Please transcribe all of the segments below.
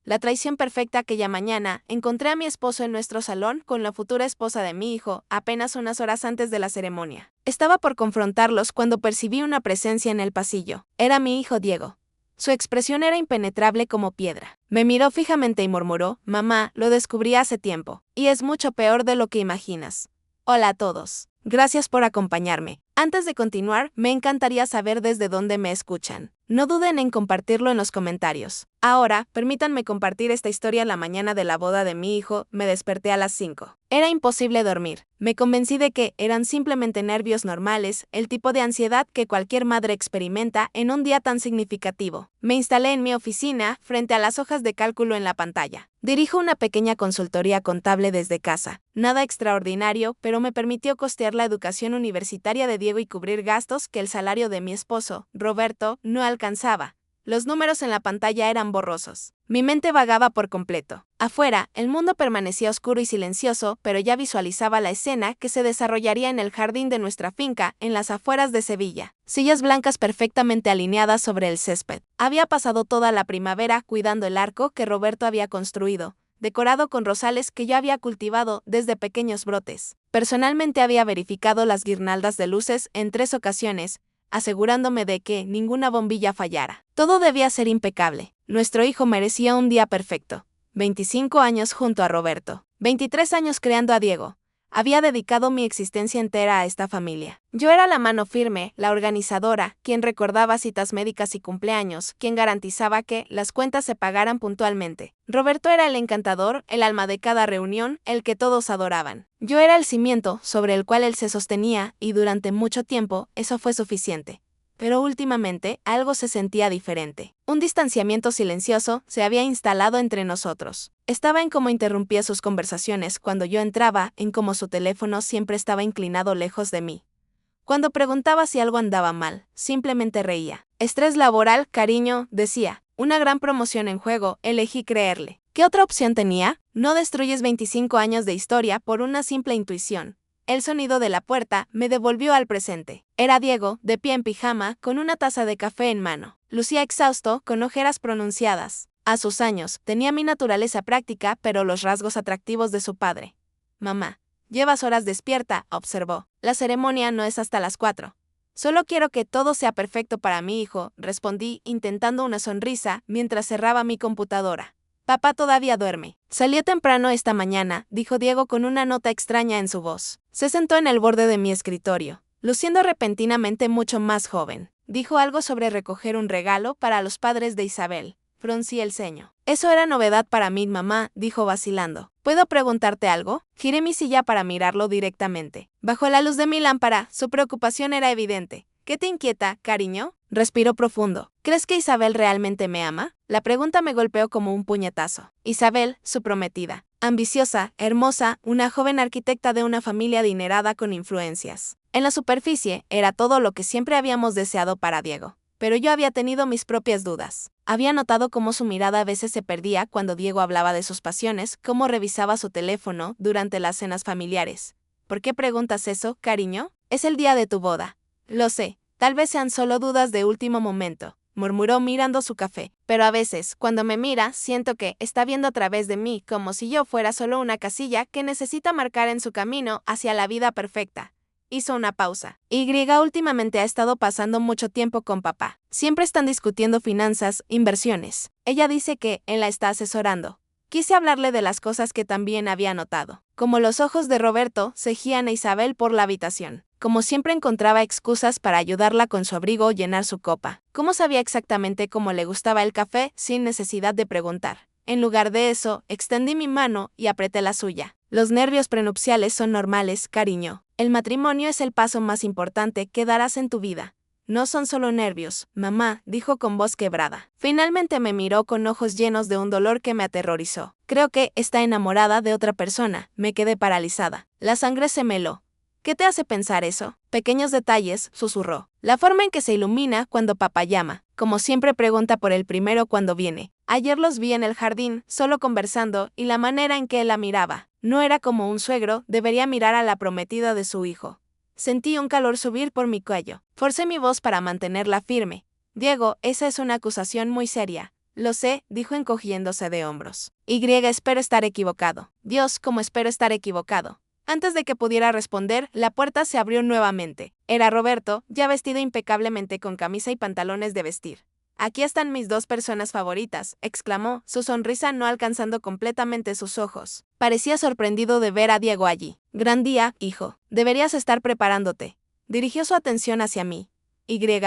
La traición perfecta. Aquella mañana, encontré a mi esposo en nuestro salón con la futura esposa de mi hijo, apenas unas horas antes de la ceremonia. Estaba por confrontarlos cuando percibí una presencia en el pasillo. Era mi hijo Diego. Su expresión era impenetrable como piedra. Me miró fijamente y murmuró: «Mamá, lo descubrí hace tiempo, y es mucho peor de lo que imaginas». Hola a todos. Gracias por acompañarme. Antes de continuar, me encantaría saber desde dónde me escuchan. No duden en compartirlo en los comentarios. Ahora, permítanme compartir esta historia. La mañana de la boda de mi hijo, me desperté a las 5. Era imposible dormir. Me convencí de que eran simplemente nervios normales, el tipo de ansiedad que cualquier madre experimenta en un día tan significativo. Me instalé en mi oficina, frente a las hojas de cálculo en la pantalla. Dirijo una pequeña consultoría contable desde casa. Nada extraordinario, pero me permitió costear la educación universitaria de Diego y cubrir gastos que el salario de mi esposo, Roberto, no alcanzaba. Los números en la pantalla eran borrosos. Mi mente vagaba por completo. Afuera, el mundo permanecía oscuro y silencioso, pero ya visualizaba la escena que se desarrollaría en el jardín de nuestra finca, en las afueras de Sevilla. Sillas blancas perfectamente alineadas sobre el césped. Había pasado toda la primavera cuidando el arco que Roberto había construido, decorado con rosales que yo había cultivado desde pequeños brotes. Personalmente había verificado las guirnaldas de luces en 3 ocasiones, asegurándome de que ninguna bombilla fallara. Todo debía ser impecable. Nuestro hijo merecía un día perfecto. 25 años junto a Roberto. 23 años creando a Diego. Había dedicado mi existencia entera a esta familia. Yo era la mano firme, la organizadora, quien recordaba citas médicas y cumpleaños, quien garantizaba que las cuentas se pagaran puntualmente. Roberto era el encantador, el alma de cada reunión, el que todos adoraban. Yo era el cimiento sobre el cual él se sostenía, y durante mucho tiempo eso fue suficiente. Pero últimamente algo se sentía diferente. Un distanciamiento silencioso se había instalado entre nosotros. Estaba en cómo interrumpía sus conversaciones cuando yo entraba, en cómo su teléfono siempre estaba inclinado lejos de mí. Cuando preguntaba si algo andaba mal, simplemente reía. Estrés laboral, cariño, decía. Una gran promoción en juego, elegí creerle. ¿Qué otra opción tenía? No destruyes 25 años de historia por una simple intuición. El sonido de la puerta me devolvió al presente. Era Diego, de pie en pijama, con una taza de café en mano. Lucía exhausto, con ojeras pronunciadas. A sus años, tenía mi naturaleza práctica, pero los rasgos atractivos de su padre. «Mamá, llevas horas despierta», observó. «La ceremonia no es hasta las 4. Solo quiero que todo sea perfecto para mi hijo», respondí, intentando una sonrisa, mientras cerraba mi computadora. «Papá todavía duerme. Salió temprano esta mañana», dijo Diego con una nota extraña en su voz. Se sentó en el borde de mi escritorio, luciendo repentinamente mucho más joven. Dijo algo sobre recoger un regalo para los padres de Isabel. Fruncí el ceño. «Eso era novedad para mí, mamá», dijo vacilando. «¿Puedo preguntarte algo?» Giré mi silla para mirarlo directamente. Bajo la luz de mi lámpara, su preocupación era evidente. «¿Qué te inquieta, cariño?» Respiró profundo. «¿Crees que Isabel realmente me ama?» La pregunta me golpeó como un puñetazo. Isabel, su prometida. Ambiciosa, hermosa, una joven arquitecta de una familia adinerada con influencias. En la superficie, era todo lo que siempre habíamos deseado para Diego. Pero yo había tenido mis propias dudas. Había notado cómo su mirada a veces se perdía cuando Diego hablaba de sus pasiones, cómo revisaba su teléfono durante las cenas familiares. «¿Por qué preguntas eso, cariño? Es el día de tu boda». «Lo sé. Tal vez sean solo dudas de último momento», murmuró mirando su café. «Pero a veces, cuando me mira, siento que está viendo a través de mí, como si yo fuera solo una casilla que necesita marcar en su camino hacia la vida perfecta». Hizo una pausa. Últimamente ha estado pasando mucho tiempo con papá. Siempre están discutiendo finanzas, inversiones. Ella dice que él la está asesorando. Quise hablarle de las cosas que también había notado. Como los ojos de Roberto seguían a Isabel por la habitación. Como siempre encontraba excusas para ayudarla con su abrigo o llenar su copa. Como sabía exactamente cómo le gustaba el café sin necesidad de preguntar. En lugar de eso, extendí mi mano y apreté la suya. «Los nervios prenupciales son normales, cariño. El matrimonio es el paso más importante que darás en tu vida. No son solo nervios», mamá, dijo con voz quebrada. Finalmente me miró con ojos llenos de un dolor que me aterrorizó. «Creo que está enamorada de otra persona». Me quedé paralizada. La sangre se me heló. «¿Qué te hace pensar eso?» «Pequeños detalles», susurró. «La forma en que se ilumina cuando papá llama. Como siempre pregunta por el primero cuando viene. Ayer los vi en el jardín, solo conversando, y la manera en que él la miraba. No era como un suegro, debería mirar a la prometida de su hijo». Sentí un calor subir por mi cuello. Forcé mi voz para mantenerla firme. «Diego, esa es una acusación muy seria. Lo sé, dijo encogiéndose de hombros. Espero estar equivocado. Dios, cómo espero estar equivocado. Antes de que pudiera responder, la puerta se abrió nuevamente. Era Roberto, ya vestido impecablemente con camisa y pantalones de vestir. Aquí están mis dos personas favoritas, exclamó, su sonrisa no alcanzando completamente sus ojos. Parecía sorprendido de ver a Diego allí. Gran día, hijo. Deberías estar preparándote. Dirigió su atención hacia mí.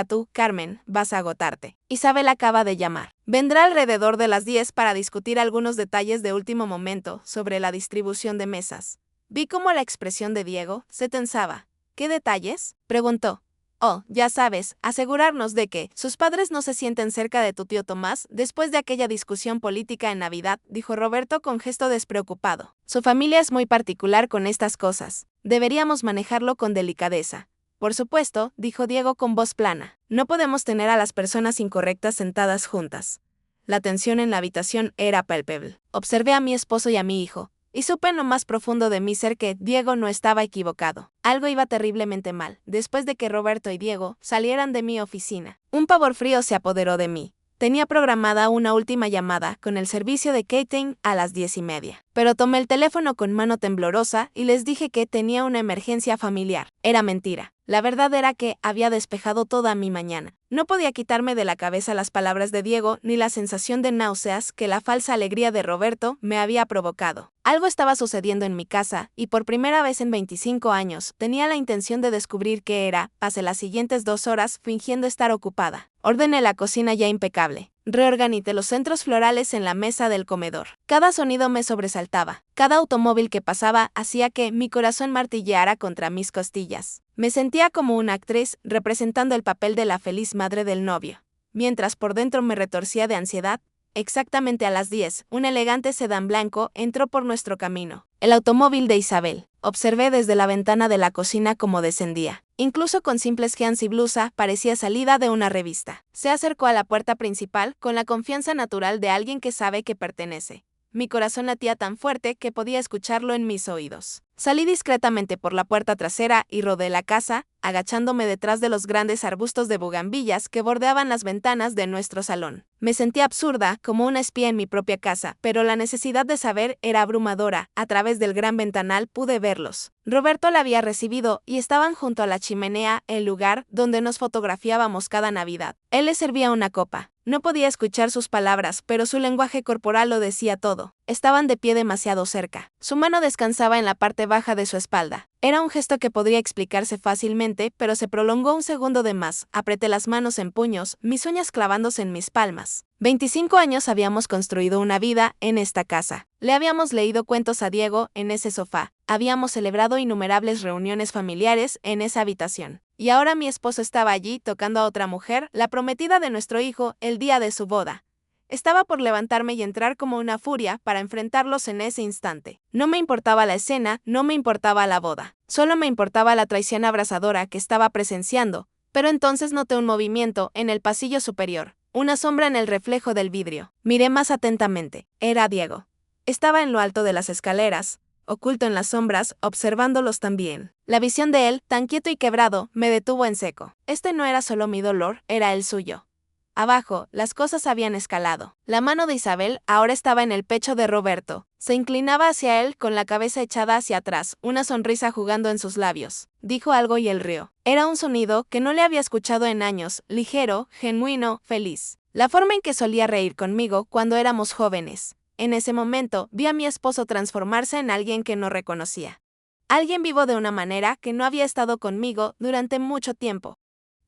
Tú, Carmen, vas a agotarte. Isabel acaba de llamar. Vendrá alrededor de las 10 para discutir algunos detalles de último momento sobre la distribución de mesas. Vi cómo la expresión de Diego se tensaba. ¿Qué detalles?, preguntó. Oh, ya sabes, asegurarnos de que sus padres no se sienten cerca de tu tío Tomás después de aquella discusión política en Navidad, dijo Roberto con gesto despreocupado. Su familia es muy particular con estas cosas. Deberíamos manejarlo con delicadeza. Por supuesto, dijo Diego con voz plana. No podemos tener a las personas incorrectas sentadas juntas. La tensión en la habitación era palpable. Observé a mi esposo y a mi hijo, y supe en lo más profundo de mi ser que Diego no estaba equivocado. Algo iba terriblemente mal, después de que Roberto y Diego salieran de mi oficina. Un pavor frío se apoderó de mí. Tenía programada una última llamada con el servicio de catering a las 10:30. Pero tomé el teléfono con mano temblorosa y les dije que tenía una emergencia familiar. Era mentira. La verdad era que había despejado toda mi mañana. No podía quitarme de la cabeza las palabras de Diego ni la sensación de náuseas que la falsa alegría de Roberto me había provocado. Algo estaba sucediendo en mi casa, y por primera vez en 25 años, tenía la intención de descubrir qué era. Pasé las siguientes 2 horas fingiendo estar ocupada. Ordené la cocina ya impecable. Reorganicé los centros florales en la mesa del comedor. Cada sonido me sobresaltaba. Cada automóvil que pasaba hacía que mi corazón martilleara contra mis costillas. Me sentía como una actriz representando el papel de la feliz madre del novio. Mientras por dentro me retorcía de ansiedad, exactamente a las 10, un elegante sedán blanco entró por nuestro camino. El automóvil de Isabel. Observé desde la ventana de la cocina cómo descendía. Incluso con simples jeans y blusa, parecía salida de una revista. Se acercó a la puerta principal con la confianza natural de alguien que sabe que pertenece. Mi corazón latía tan fuerte que podía escucharlo en mis oídos. Salí discretamente por la puerta trasera y rodeé la casa, agachándome detrás de los grandes arbustos de bugambillas que bordeaban las ventanas de nuestro salón. Me sentía absurda, como una espía en mi propia casa, pero la necesidad de saber era abrumadora. A través del gran ventanal pude verlos. Roberto la había recibido y estaban junto a la chimenea, el lugar donde nos fotografiábamos cada Navidad. Él le servía una copa. No podía escuchar sus palabras, pero su lenguaje corporal lo decía todo. Estaban de pie demasiado cerca. Su mano descansaba en la parte baja de su espalda. Era un gesto que podría explicarse fácilmente, pero se prolongó un segundo de más. Apreté las manos en puños, mis uñas clavándose en mis palmas. 25 años habíamos construido una vida en esta casa. Le habíamos leído cuentos a Diego en ese sofá. Habíamos celebrado innumerables reuniones familiares en esa habitación. Y ahora mi esposo estaba allí tocando a otra mujer, la prometida de nuestro hijo, el día de su boda. Estaba por levantarme y entrar como una furia para enfrentarlos en ese instante. No me importaba la escena, no me importaba la boda. Solo me importaba la traición abrasadora que estaba presenciando. Pero entonces noté un movimiento en el pasillo superior, una sombra en el reflejo del vidrio. Miré más atentamente. Era Diego. Estaba en lo alto de las escaleras, oculto en las sombras, observándolos también. La visión de él, tan quieto y quebrado, me detuvo en seco. Este no era solo mi dolor, era el suyo. Abajo, las cosas habían escalado. La mano de Isabel ahora estaba en el pecho de Roberto. Se inclinaba hacia él con la cabeza echada hacia atrás, una sonrisa jugando en sus labios. Dijo algo y él rió. Era un sonido que no le había escuchado en años, ligero, genuino, feliz. La forma en que solía reír conmigo cuando éramos jóvenes. En ese momento, vi a mi esposo transformarse en alguien que no reconocía. Alguien vivo de una manera que no había estado conmigo durante mucho tiempo.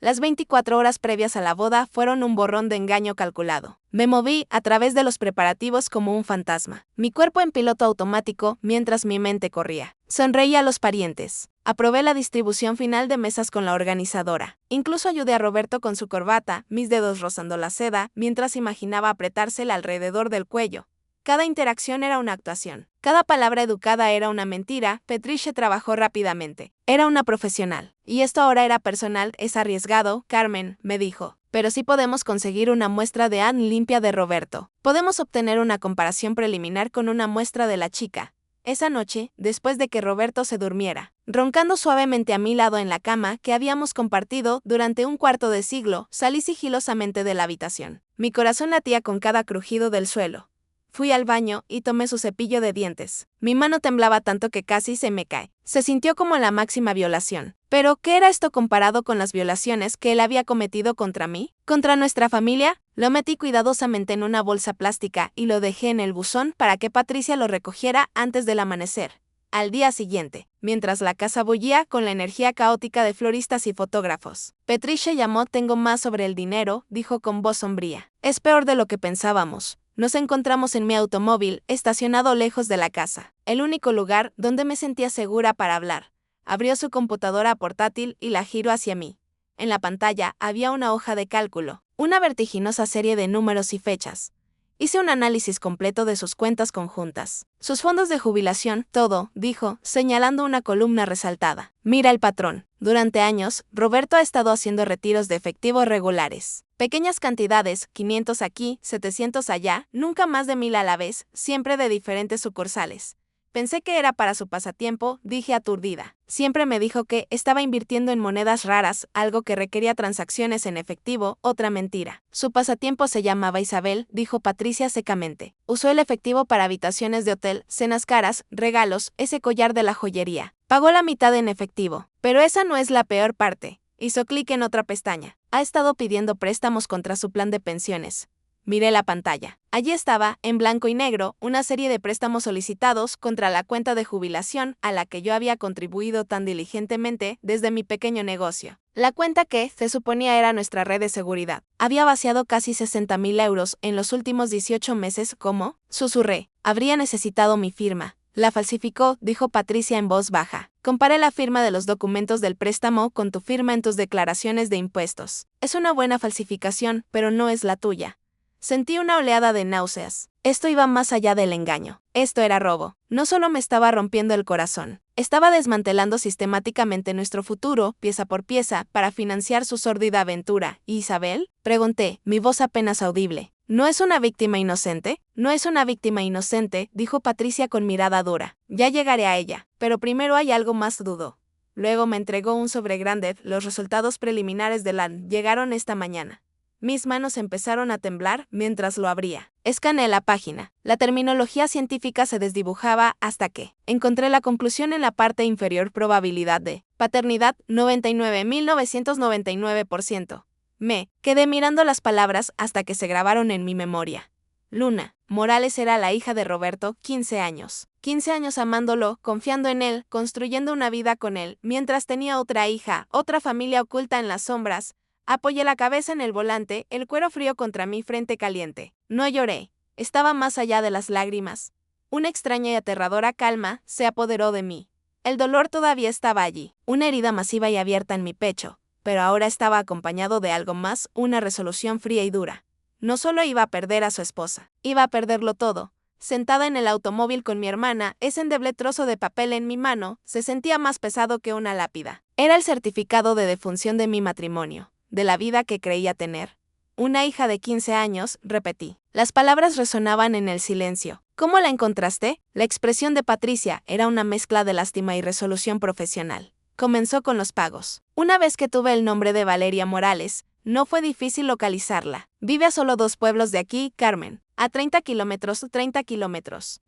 Las 24 horas previas a la boda fueron un borrón de engaño calculado. Me moví a través de los preparativos como un fantasma. Mi cuerpo en piloto automático mientras mi mente corría. Sonreí a los parientes. Aprobé la distribución final de mesas con la organizadora. Incluso ayudé a Roberto con su corbata, mis dedos rozando la seda, mientras imaginaba apretársela alrededor del cuello. Cada interacción era una actuación. Cada palabra educada era una mentira. Patricia trabajó rápidamente. Era una profesional. Y esto ahora era personal. Es arriesgado, Carmen, me dijo. Pero sí podemos conseguir una muestra de Anne limpia de Roberto. Podemos obtener una comparación preliminar con una muestra de la chica. Esa noche, después de que Roberto se durmiera, roncando suavemente a mi lado en la cama que habíamos compartido durante un cuarto de siglo, salí sigilosamente de la habitación. Mi corazón latía con cada crujido del suelo. Fui al baño y tomé su cepillo de dientes. Mi mano temblaba tanto que casi se me cae. Se sintió como la máxima violación. Pero, ¿qué era esto comparado con las violaciones que él había cometido contra mí? ¿Contra nuestra familia? Lo metí cuidadosamente en una bolsa plástica y lo dejé en el buzón para que Patricia lo recogiera antes del amanecer. Al día siguiente, mientras la casa bullía con la energía caótica de floristas y fotógrafos, Patricia llamó. Tengo más sobre el dinero, dijo con voz sombría. Es peor de lo que pensábamos. Nos encontramos en mi automóvil, estacionado lejos de la casa, el único lugar donde me sentía segura para hablar. Abrió su computadora portátil y la giró hacia mí. En la pantalla había una hoja de cálculo, una vertiginosa serie de números y fechas. Hice un análisis completo de sus cuentas conjuntas, sus fondos de jubilación, todo, dijo, señalando una columna resaltada. Mira el patrón. Durante años, Roberto ha estado haciendo retiros de efectivo regulares. Pequeñas cantidades, 500 aquí, 700 allá, nunca más de 1000 a la vez, siempre de diferentes sucursales. Pensé que era para su pasatiempo, dije aturdida. Siempre me dijo que estaba invirtiendo en monedas raras, algo que requería transacciones en efectivo, otra mentira. Su pasatiempo se llamaba Isabel, dijo Patricia secamente. Usó el efectivo para habitaciones de hotel, cenas caras, regalos, ese collar de la joyería. Pagó la mitad en efectivo. Pero esa no es la peor parte. Hizo clic en otra pestaña. Ha estado pidiendo préstamos contra su plan de pensiones. Miré la pantalla. Allí estaba, en blanco y negro, una serie de préstamos solicitados contra la cuenta de jubilación a la que yo había contribuido tan diligentemente desde mi pequeño negocio. La cuenta que, se suponía, era nuestra red de seguridad. Había vaciado casi 60.000 euros en los últimos 18 meses. ¿Cómo? Susurré. Habría necesitado mi firma. La falsificó, dijo Patricia en voz baja. Comparé la firma de los documentos del préstamo con tu firma en tus declaraciones de impuestos. Es una buena falsificación, pero no es la tuya. Sentí una oleada de náuseas. Esto iba más allá del engaño. Esto era robo. No solo me estaba rompiendo el corazón, estaba desmantelando sistemáticamente nuestro futuro, pieza por pieza, para financiar su sórdida aventura. ¿Y Isabel? Pregunté, mi voz apenas audible. ¿No es una víctima inocente? No es una víctima inocente, dijo Patricia con mirada dura. Ya llegaré a ella, pero primero hay algo más. Dudó. Luego me entregó un sobre grande. Los resultados preliminares del LAN llegaron esta mañana. Mis manos empezaron a temblar mientras lo abría. Escaneé la página. La terminología científica se desdibujaba hasta que encontré la conclusión en la parte inferior. Probabilidad de paternidad, 99.999%. Me quedé mirando las palabras hasta que se grabaron en mi memoria. Luna Morales era la hija de Roberto, 15 años. 15 años amándolo, confiando en él, construyendo una vida con él, mientras tenía otra hija, otra familia oculta en las sombras. Apoyé la cabeza en el volante, el cuero frío contra mi frente caliente. No lloré. Estaba más allá de las lágrimas. Una extraña y aterradora calma se apoderó de mí. El dolor todavía estaba allí, una herida masiva y abierta en mi pecho, pero ahora estaba acompañado de algo más, una resolución fría y dura. No solo iba a perder a su esposa, iba a perderlo todo. Sentada en el automóvil con mi hermana, ese endeble trozo de papel en mi mano se sentía más pesado que una lápida. Era el certificado de defunción de mi matrimonio, de la vida que creía tener. Una hija de 15 años, repetí. Las palabras resonaban en el silencio. ¿Cómo la encontraste? La expresión de Patricia era una mezcla de lástima y resolución profesional. Comenzó con los pagos. Una vez que tuve el nombre de Valeria Morales, no fue difícil localizarla. Vive a solo 2 pueblos de aquí, Carmen. A 30 kilómetros.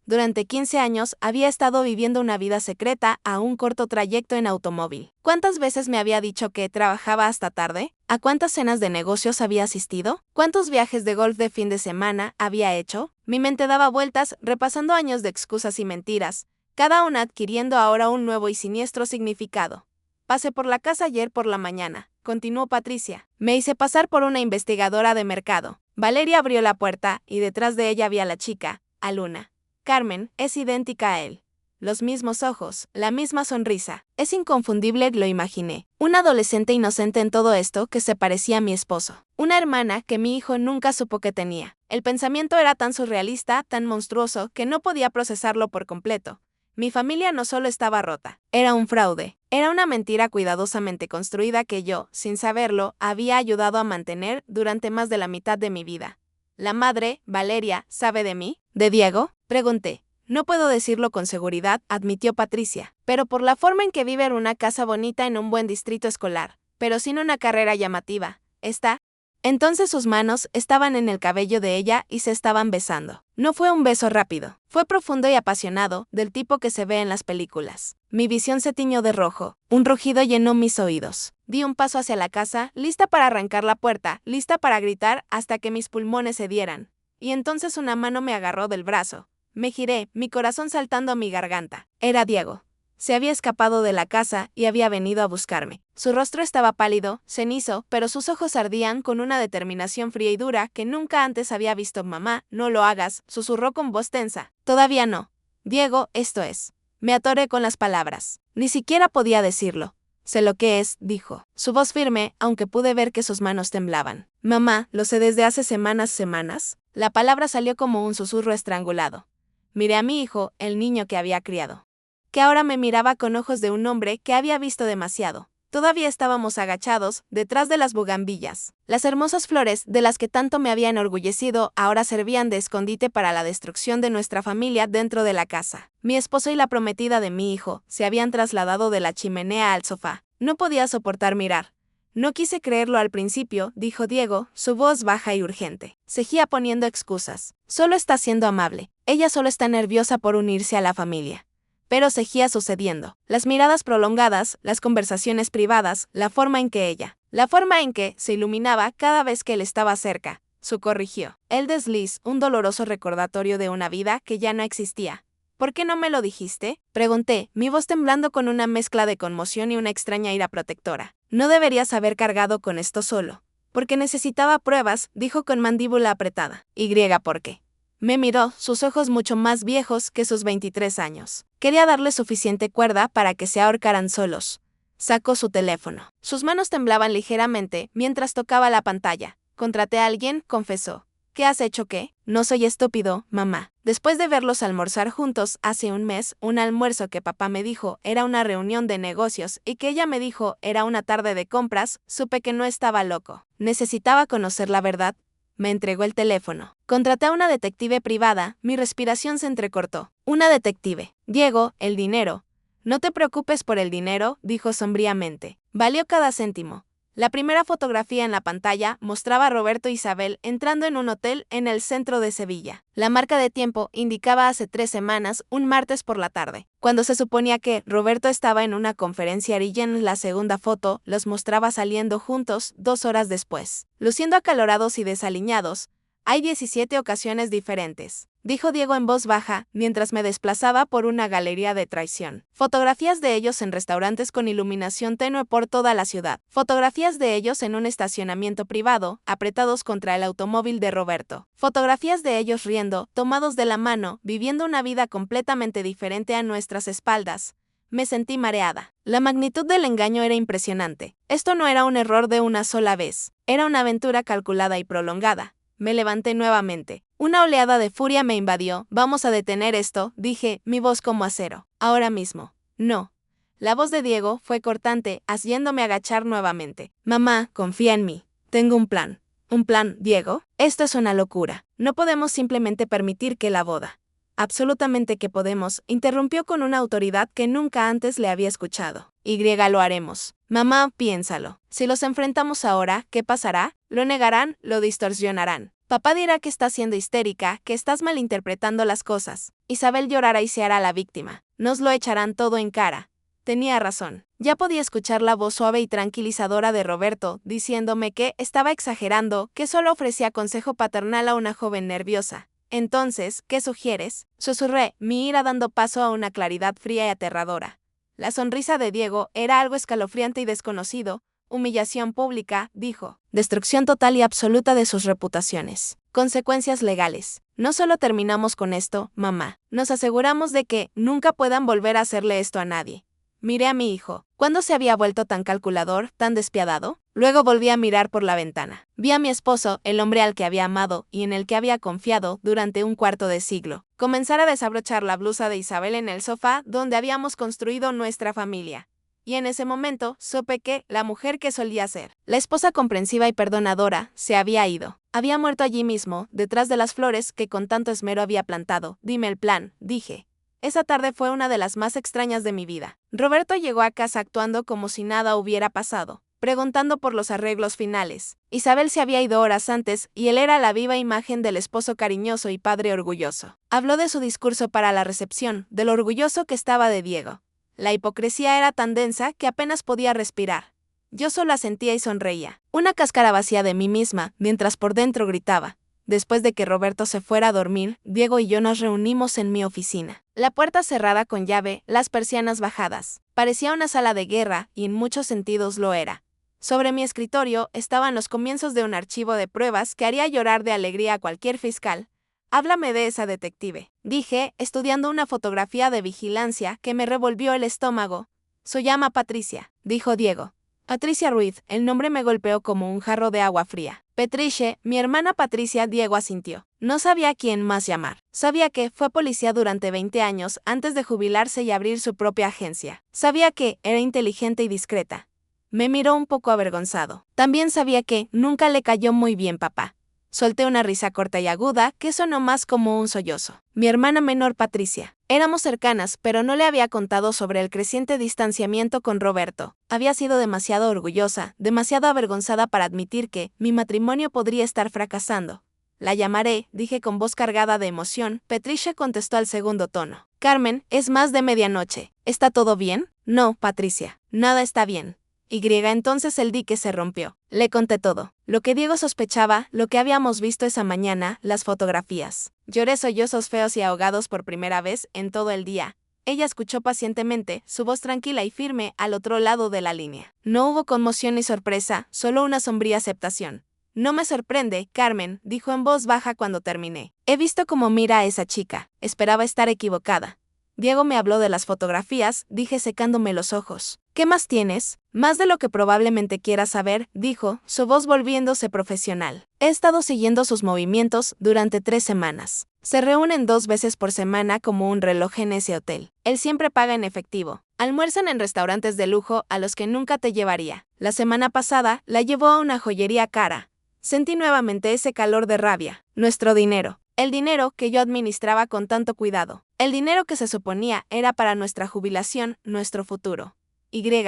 Durante 15 años había estado viviendo una vida secreta a un corto trayecto en automóvil. ¿Cuántas veces me había dicho que trabajaba hasta tarde? ¿A cuántas cenas de negocios había asistido? ¿Cuántos viajes de golf de fin de semana había hecho? Mi mente daba vueltas, repasando años de excusas y mentiras, cada una adquiriendo ahora un nuevo y siniestro significado. Pasé por la casa ayer por la mañana, continuó Patricia. Me hice pasar por una investigadora de mercado. Valeria abrió la puerta y detrás de ella vi a la chica, a Luna. Carmen es idéntica a él. Los mismos ojos, la misma sonrisa. Es inconfundible, lo imaginé. Una adolescente inocente en todo esto que se parecía a mi esposo. Una hermana que mi hijo nunca supo que tenía. El pensamiento era tan surrealista, tan monstruoso, que no podía procesarlo por completo. Mi familia no solo estaba rota, era un fraude. Era una mentira cuidadosamente construida que yo, sin saberlo, había ayudado a mantener durante más de la mitad de mi vida. ¿La madre, Valeria, sabe de mí? ¿De Diego? Pregunté. No puedo decirlo con seguridad, admitió Patricia, pero por la forma en que vive en una casa bonita en un buen distrito escolar, pero sin una carrera llamativa, está. Entonces sus manos estaban en el cabello de ella y se estaban besando. No fue un beso rápido, fue profundo y apasionado, del tipo que se ve en las películas. Mi visión se tiñó de rojo, un rugido llenó mis oídos. Di un paso hacia la casa, lista para arrancar la puerta, lista para gritar hasta que mis pulmones cedieran. Y entonces una mano me agarró del brazo. Me giré, mi corazón saltando a mi garganta. Era Diego. Se había escapado de la casa y había venido a buscarme. Su rostro estaba pálido, cenizo, pero sus ojos ardían con una determinación fría y dura que nunca antes había visto. Mamá, no lo hagas, susurró con voz tensa. Todavía no. Diego, esto es. Me atoré con las palabras. Ni siquiera podía decirlo. Sé lo que es, dijo. Su voz firme, aunque pude ver que sus manos temblaban. Mamá, lo sé desde hace semanas. La palabra salió como un susurro estrangulado. Miré a mi hijo, el niño que había criado, que ahora me miraba con ojos de un hombre que había visto demasiado. Todavía estábamos agachados, detrás de las bugambillas. Las hermosas flores, de las que tanto me había enorgullecido, ahora servían de escondite para la destrucción de nuestra familia dentro de la casa. Mi esposo y la prometida de mi hijo se habían trasladado de la chimenea al sofá. No podía soportar mirar. No quise creerlo al principio, dijo Diego, su voz baja y urgente. Seguía poniendo excusas. Solo está siendo amable. Ella solo está nerviosa por unirse a la familia. Pero seguía sucediendo. Las miradas prolongadas, las conversaciones privadas, la forma en que se iluminaba cada vez que él estaba cerca. Su corrigió. El desliz, un doloroso recordatorio de una vida que ya no existía. ¿Por qué no me lo dijiste?, pregunté, mi voz temblando con una mezcla de conmoción y una extraña ira protectora. No deberías haber cargado con esto solo. Porque necesitaba pruebas, dijo con mandíbula apretada. ¿Y por qué? Me miró, sus ojos mucho más viejos que sus 23 años. Quería darle suficiente cuerda para que se ahorcaran solos. Sacó su teléfono. Sus manos temblaban ligeramente mientras tocaba la pantalla. Contraté a alguien, confesó. ¿Qué has hecho qué? No soy estúpido, mamá. Después de verlos almorzar juntos hace un mes, un almuerzo que papá me dijo era una reunión de negocios y que ella me dijo era una tarde de compras, supe que no estaba loco. Necesitaba conocer la verdad. Me entregó el teléfono. Contraté a una detective privada, mi respiración se entrecortó. Una detective. Diego, el dinero. No te preocupes por el dinero, dijo sombríamente. Valió cada céntimo. La primera fotografía en la pantalla mostraba a Roberto e Isabel entrando en un hotel en el centro de Sevilla. La marca de tiempo indicaba hace 3 semanas, un martes por la tarde, cuando se suponía que Roberto estaba en una conferencia. En la segunda foto los mostraba saliendo juntos 2 horas después, luciendo acalorados y desaliñados. Hay 17 ocasiones diferentes, dijo Diego en voz baja, mientras me desplazaba por una galería de traición. Fotografías de ellos en restaurantes con iluminación tenue por toda la ciudad. Fotografías de ellos en un estacionamiento privado, apretados contra el automóvil de Roberto. Fotografías de ellos riendo, tomados de la mano, viviendo una vida completamente diferente a nuestras espaldas. Me sentí mareada. La magnitud del engaño era impresionante. Esto no era un error de una sola vez. Era una aventura calculada y prolongada. Me levanté nuevamente. Una oleada de furia me invadió. Vamos a detener esto, dije, mi voz como acero. Ahora mismo. No. La voz de Diego fue cortante, haciéndome agachar nuevamente. Mamá, confía en mí. Tengo un plan. ¿Un plan, Diego? Esto es una locura. No podemos simplemente permitir que la boda. Absolutamente que podemos, interrumpió con una autoridad que nunca antes le había escuchado. Lo haremos. Mamá, piénsalo. Si los enfrentamos ahora, ¿qué pasará? Lo negarán, lo distorsionarán. Papá dirá que estás siendo histérica, que estás malinterpretando las cosas. Isabel llorará y se hará la víctima. Nos lo echarán todo en cara. Tenía razón. Ya podía escuchar la voz suave y tranquilizadora de Roberto, diciéndome que estaba exagerando, que solo ofrecía consejo paternal a una joven nerviosa. Entonces, ¿qué sugieres? Susurré, mi ira dando paso a una claridad fría y aterradora. La sonrisa de Diego era algo escalofriante y desconocido. Humillación pública, dijo. Destrucción total y absoluta de sus reputaciones. Consecuencias legales. No solo terminamos con esto, mamá. Nos aseguramos de que nunca puedan volver a hacerle esto a nadie. Miré a mi hijo. ¿Cuándo se había vuelto tan calculador, tan despiadado? Luego volví a mirar por la ventana. Vi a mi esposo, el hombre al que había amado y en el que había confiado durante un cuarto de siglo, comenzar a desabrochar la blusa de Isabel en el sofá donde habíamos construido nuestra familia. y en ese momento supe que la mujer que solía ser, la esposa comprensiva y perdonadora, se había ido. Había muerto allí mismo, detrás de las flores que con tanto esmero había plantado. Dime el plan, dije. Esa tarde fue una de las más extrañas de mi vida. Roberto llegó a casa actuando como si nada hubiera pasado, preguntando por los arreglos finales. Isabel se había ido horas antes y él era la viva imagen del esposo cariñoso y padre orgulloso. Habló de su discurso para la recepción, de lo orgulloso que estaba de Diego. La hipocresía era tan densa que apenas podía respirar. Yo solo asentía y sonreía. Una cáscara vacía de mí misma, mientras por dentro gritaba. Después de que Roberto se fuera a dormir, Diego y yo nos reunimos en mi oficina. La puerta cerrada con llave, las persianas bajadas. Parecía una sala de guerra, y en muchos sentidos lo era. Sobre mi escritorio estaban los comienzos de un archivo de pruebas que haría llorar de alegría a cualquier fiscal. Háblame de esa detective, dije, estudiando una fotografía de vigilancia que me revolvió el estómago. Se llama Patricia, dijo Diego. Patricia Ruiz, el nombre me golpeó como un jarro de agua fría. Petriche, mi hermana Patricia. Diego asintió. No sabía a quién más llamar. Sabía que fue policía durante 20 años antes de jubilarse y abrir su propia agencia. Sabía que era inteligente y discreta. Me miró un poco avergonzado. También sabía que nunca le cayó muy bien papá. Solté una risa corta y aguda que sonó más como un sollozo. Mi hermana menor Patricia. Éramos cercanas, pero no le había contado sobre el creciente distanciamiento con Roberto. Había sido demasiado orgullosa, demasiado avergonzada para admitir que mi matrimonio podría estar fracasando. La llamaré, dije con voz cargada de emoción. Patricia contestó al segundo tono. Carmen, es más de medianoche. ¿Está todo bien? No, Patricia. Nada está bien. Entonces el dique se rompió. Le conté todo. Lo que Diego sospechaba, lo que habíamos visto esa mañana, las fotografías. Lloré sollozos feos y ahogados por primera vez en todo el día. Ella escuchó pacientemente, su voz tranquila y firme al otro lado de la línea. No hubo conmoción ni sorpresa, solo una sombría aceptación. No me sorprende, Carmen, dijo en voz baja cuando terminé. He visto cómo mira a esa chica. Esperaba estar equivocada. Diego me habló de las fotografías, dije secándome los ojos. ¿Qué más tienes? Más de lo que probablemente quieras saber, dijo, su voz volviéndose profesional. He estado siguiendo sus movimientos durante 3 semanas. Se reúnen 2 veces por semana como un reloj en ese hotel. Él siempre paga en efectivo. Almuerzan en restaurantes de lujo a los que nunca te llevaría. La semana pasada la llevó a una joyería cara. Sentí nuevamente ese calor de rabia. Nuestro dinero. El dinero que yo administraba con tanto cuidado. El dinero que se suponía era para nuestra jubilación, nuestro futuro.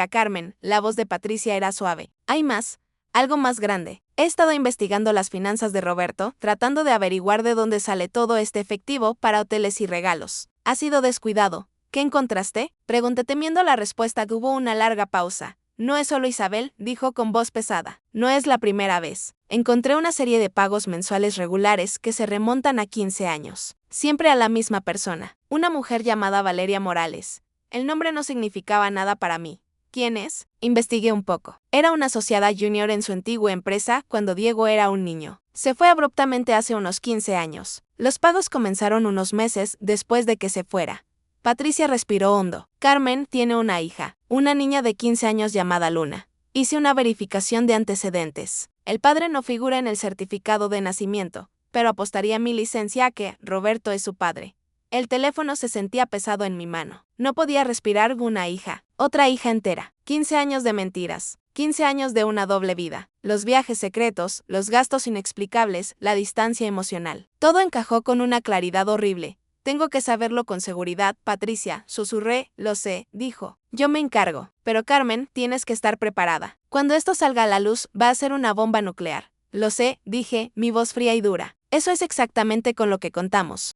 Carmen, la voz de Patricia era suave. Hay más, algo más grande. He estado investigando las finanzas de Roberto, tratando de averiguar de dónde sale todo este efectivo para hoteles y regalos. ¿Has sido descuidado? ¿Qué encontraste? Pregunté temiendo la respuesta. Hubo una larga pausa. No es solo Isabel, dijo con voz pesada. No es la primera vez. Encontré una serie de pagos mensuales regulares que se remontan a 15 años. Siempre a la misma persona. Una mujer llamada Valeria Morales. El nombre no significaba nada para mí. ¿Quién es? Investigué un poco. Era una asociada junior en su antigua empresa cuando Diego era un niño. Se fue abruptamente hace unos 15 años. Los pagos comenzaron unos meses después de que se fuera. Patricia respiró hondo. Carmen tiene una hija, una niña de 15 años llamada Luna. Hice una verificación de antecedentes. El padre no figura en el certificado de nacimiento, pero apostaría mi licencia a que Roberto es su padre. El teléfono se sentía pesado en mi mano. No podía respirar. Una hija, otra hija entera. 15 años de mentiras. 15 años de una doble vida. Los viajes secretos, los gastos inexplicables, la distancia emocional. Todo encajó con una claridad horrible. Tengo que saberlo con seguridad, Patricia, susurré. Lo sé, dijo. Yo me encargo. Pero Carmen, tienes que estar preparada. Cuando esto salga a la luz, va a ser una bomba nuclear. Lo sé, dije, mi voz fría y dura. Eso es exactamente con lo que contamos.